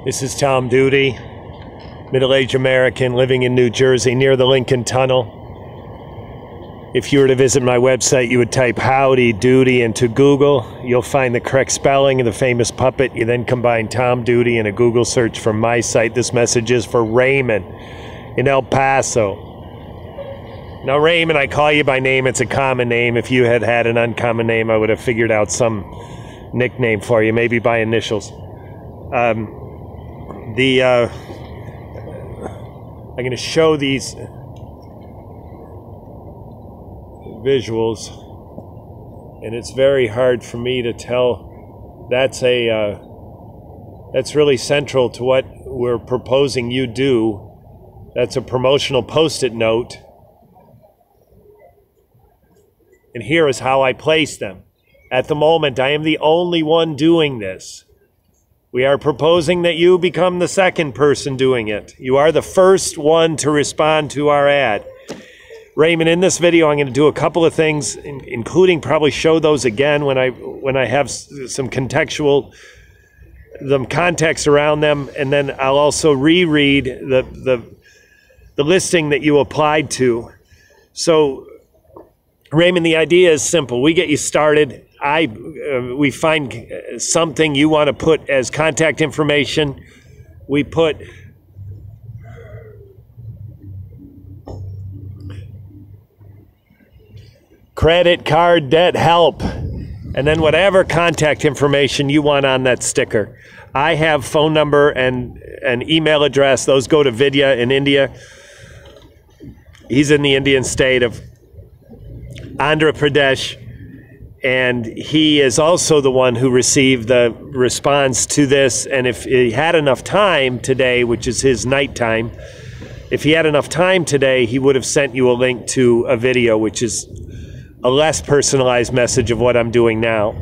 This is Tom Duty, middle-aged American living in New Jersey near the Lincoln Tunnel. If you were to visit my website, you would type Howdy Doody into Google. You'll find the correct spelling of the famous puppet. You then combine Tom Duty in a Google search from my site. This message is for Raymond in El Paso. Now, Raymond, I call you by name. It's a common name. If you had had an uncommon name, I would have figured out some nickname for you, maybe by initials. I'm going to show these visuals, and it's very hard for me to tell. That's really central to what we're proposing you do. That's a promotional post-it note, and here is how I place them. At the moment, I am the only one doing this. We are proposing that you become the second person doing it. You are the first one to respond to our ad. Raymond, in this video, I'm going to do a couple of things, including probably show those again when I have some context around them, and then I'll also reread the listing that you applied to. So, Raymond, the idea is simple. We get you started. We find something you want to put as contact information. We put credit card debt help, and then whatever contact information you want on that sticker. I have phone number and an email address. Those go to Vidya in India. He's in the Indian state of Andhra Pradesh, and he is also the one who received the response to this. And if he had enough time today, which is his nighttime, if he had enough time today, he would have sent you a link to a video, which is a less personalized message of what I'm doing now.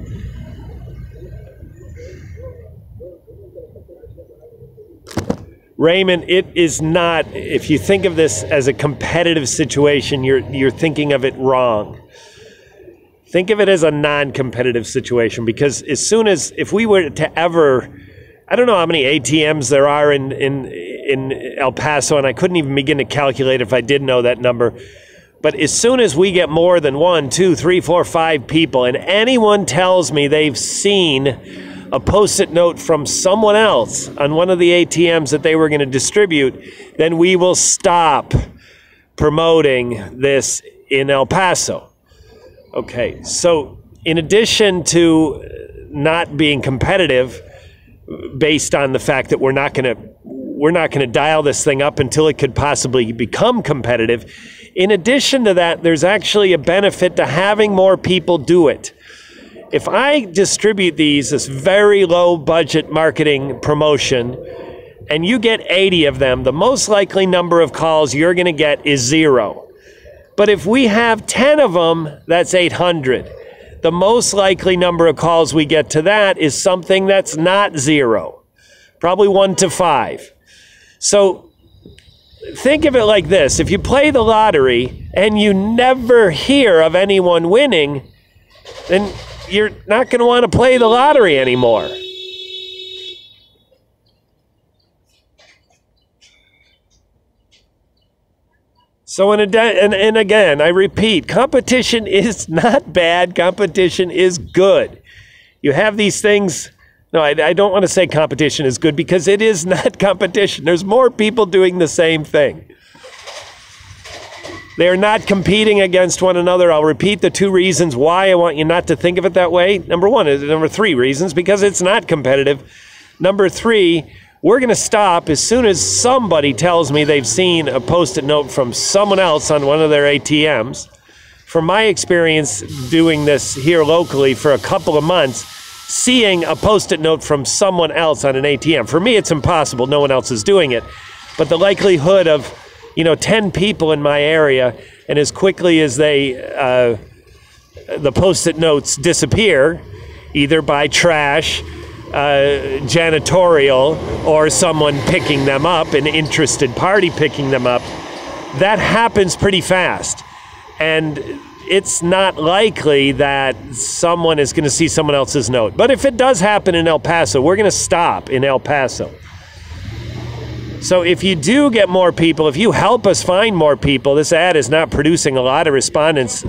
Raymond, it is not, if you think of this as a competitive situation, you're thinking of it wrong. Think of it as a non-competitive situation, because if we were to ever, I don't know how many ATMs there are in El Paso, and I couldn't even begin to calculate if I did know that number. But as soon as we get more than 1, 2, 3, 4, 5 people, and anyone tells me they've seen a post-it note from someone else on one of the ATMs that they were going to distribute, then we will stop promoting this in El Paso. Okay, so in addition to not being competitive, based on the fact that we're not going to dial this thing up until it could possibly become competitive, in addition to that, there's actually a benefit to having more people do it. If I distribute this very low budget marketing promotion, and you get 80 of them, the most likely number of calls you're going to get is 0. But if we have 10 of them, that's 800. The most likely number of calls we get to that is something that's not 0, probably 1 to 5. So think of it like this. If you play the lottery and you never hear of anyone winning, then you're not going to want to play the lottery anymore. So, and again, I repeat, competition is not bad. Competition is good. You have these things. No, I don't want to say competition is good, because it is not competition. There's more people doing the same thing. They are not competing against one another. I'll repeat the 2 reasons why I want you not to think of it that way. Number 3 reasons, because it's not competitive. Number 3, we're going to stop as soon as somebody tells me they've seen a post-it note from someone else on one of their ATMs. From my experience doing this here locally for a couple of months, seeing a post-it note from someone else on an ATM, for me it's impossible. No one else is doing it. But the likelihood of 10 people in my area, and as quickly as the post-it notes disappear, either by trash, janitorial, or someone picking them up, an interested party picking them up, that happens pretty fast. And it's not likely that someone is going to see someone else's note. But if it does happen in El Paso, we're going to stop in El Paso. So if you do get more people, if you help us find more people, this ad is not producing a lot of respondents,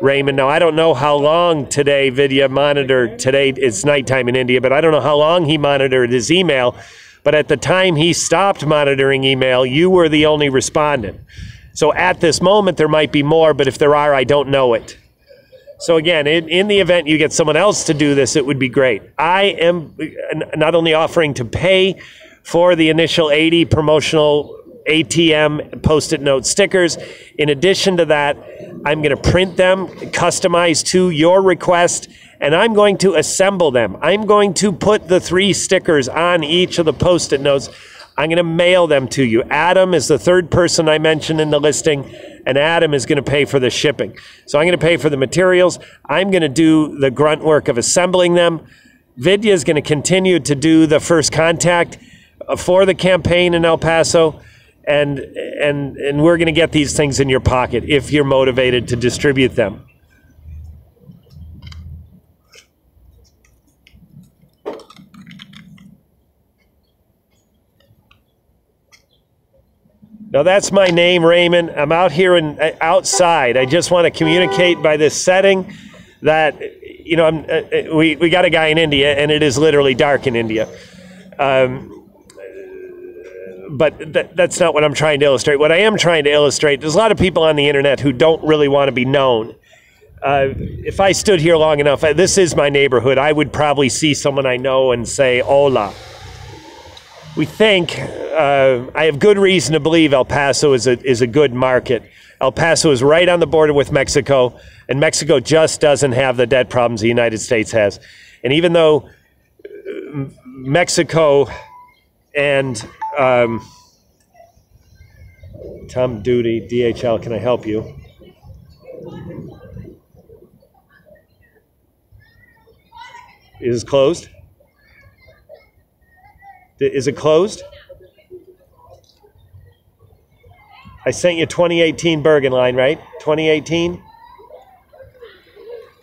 Raymond. Now, I don't know how long today Vidya monitored. Today it's nighttime in India, but I don't know how long he monitored his email. But at the time he stopped monitoring email, you were the only respondent. So at this moment, there might be more, but if there are, I don't know it. So again, in the event you get someone else to do this, it would be great. I am not only offering to pay for the initial 80 promotional ATM Post-it note stickers. In addition to that, I'm going to print them, customize to your request, and I'm going to assemble them. I'm going to put the 3 stickers on each of the Post-it notes. I'm going to mail them to you. Adam is the third person I mentioned in the listing, and Adam is going to pay for the shipping. So I'm going to pay for the materials. I'm going to do the grunt work of assembling them. Vidya is going to continue to do the first contact for the campaign in El Paso, and we're going to get these things in your pocket if you're motivated to distribute them. Now that's my name, Raymond. I'm out here outside. I just want to communicate by this setting that, you know, we got a guy in India, and it is literally dark in India. But that's not what I'm trying to illustrate. What I am trying to illustrate, there's a lot of people on the internet who don't really want to be known. If I stood here long enough, this is my neighborhood, I would probably see someone I know and say, hola. We think, I have good reason to believe El Paso is a good market. El Paso is right on the border with Mexico, and Mexico just doesn't have the debt problems the United States has. And even though Mexico and Tom Duty, DHL, can I help you? Is it closed? Is it closed? I sent you 2018 Bergen line, right? 2018?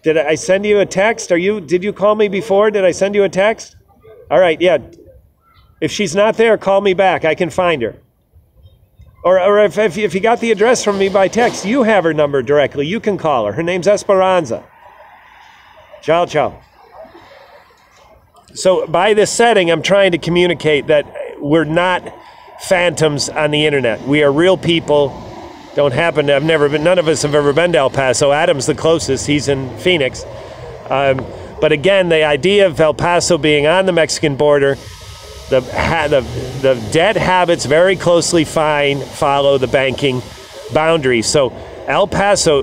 Did I send you a text? Did you call me before? Did I send you a text? All right, yeah. If she's not there, call me back. I can find her. Or if you got the address from me by text, you have her number directly. You can call her. Her name's Esperanza. Ciao, ciao. So by this setting, I'm trying to communicate that we're not phantoms on the internet. We are real people. None of us have ever been to El Paso. Adam's the closest. He's in Phoenix. But again, the idea of El Paso being on the Mexican border, the debt habits very closely follow the banking boundaries. So El Paso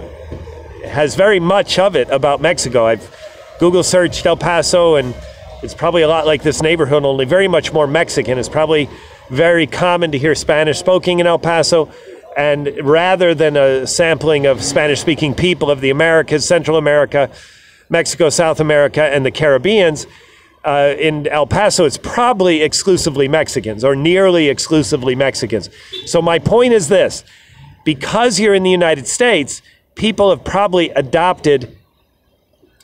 has very much of it about Mexico. I've Google searched El Paso, and it's probably a lot like this neighborhood, only very much more Mexican. It's probably very common to hear Spanish spoken in El Paso. And rather than a sampling of Spanish-speaking people of the Americas, Central America, Mexico, South America, and the Caribbeans, in El Paso, it's probably exclusively Mexicans, or nearly exclusively Mexicans. So my point is this. Because you're in the United States, people have probably adopted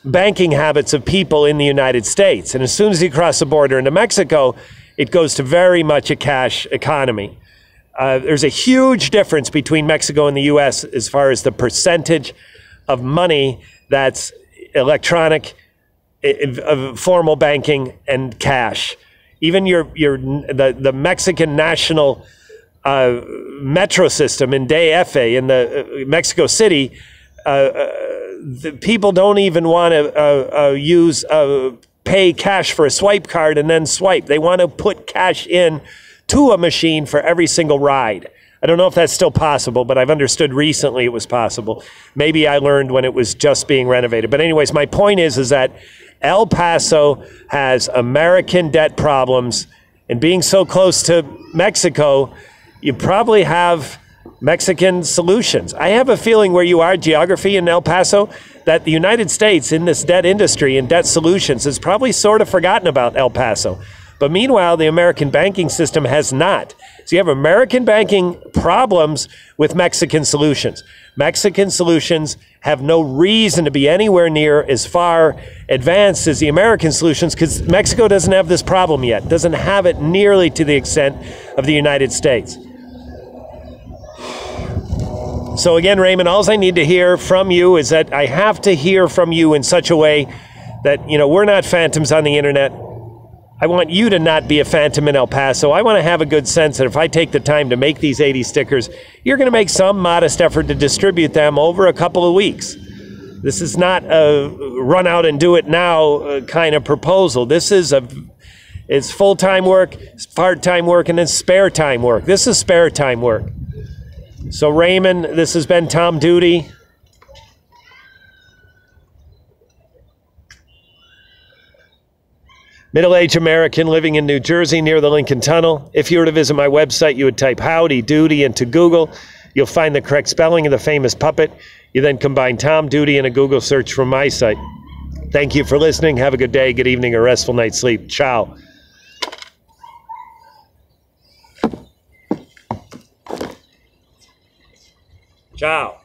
banking habits of people in the United States. And as soon as you cross the border into Mexico, it goes to very much a cash economy. There's a huge difference between Mexico and the U.S. as far as the percentage of money that's electronic, formal banking, and cash. Even the Mexican national metro system in DF in the Mexico City, the people don't even want to pay cash for a swipe card and then swipe. They want to put cash in to a machine for every single ride. I don't know if that's still possible, but I've understood recently it was possible. Maybe I learned when it was just being renovated. But anyways, my point is that El Paso has American debt problems, and being so close to Mexico, you probably have Mexican solutions. I have a feeling where you are, geography in El Paso, that the United States in this debt industry and debt solutions has probably sort of forgotten about El Paso. But meanwhile, the American banking system has not. So you have American banking problems with Mexican solutions. Mexican solutions have no reason to be anywhere near as far advanced as the American solutions because Mexico doesn't have this problem yet, doesn't have it nearly to the extent of the United States. So again, Raymond, all I need to hear from you is that I have to hear from you in such a way that, you know, we're not phantoms on the internet. I want you to not be a phantom in El Paso. I want to have a good sense that if I take the time to make these 80 stickers, you're going to make some modest effort to distribute them over a couple of weeks. This is not a run out and do it now kind of proposal. This is it's full-time work, it's part-time work, and then spare time work. This is spare time work. So Raymond, this has been Tom Duty. Middle-aged American living in New Jersey near the Lincoln Tunnel. If you were to visit my website, you would type Howdy Doody into Google. You'll find the correct spelling of the famous puppet. You then combine Tom Duty in a Google search from my site. Thank you for listening. Have a good day, good evening, or restful night's sleep. Ciao. Ciao.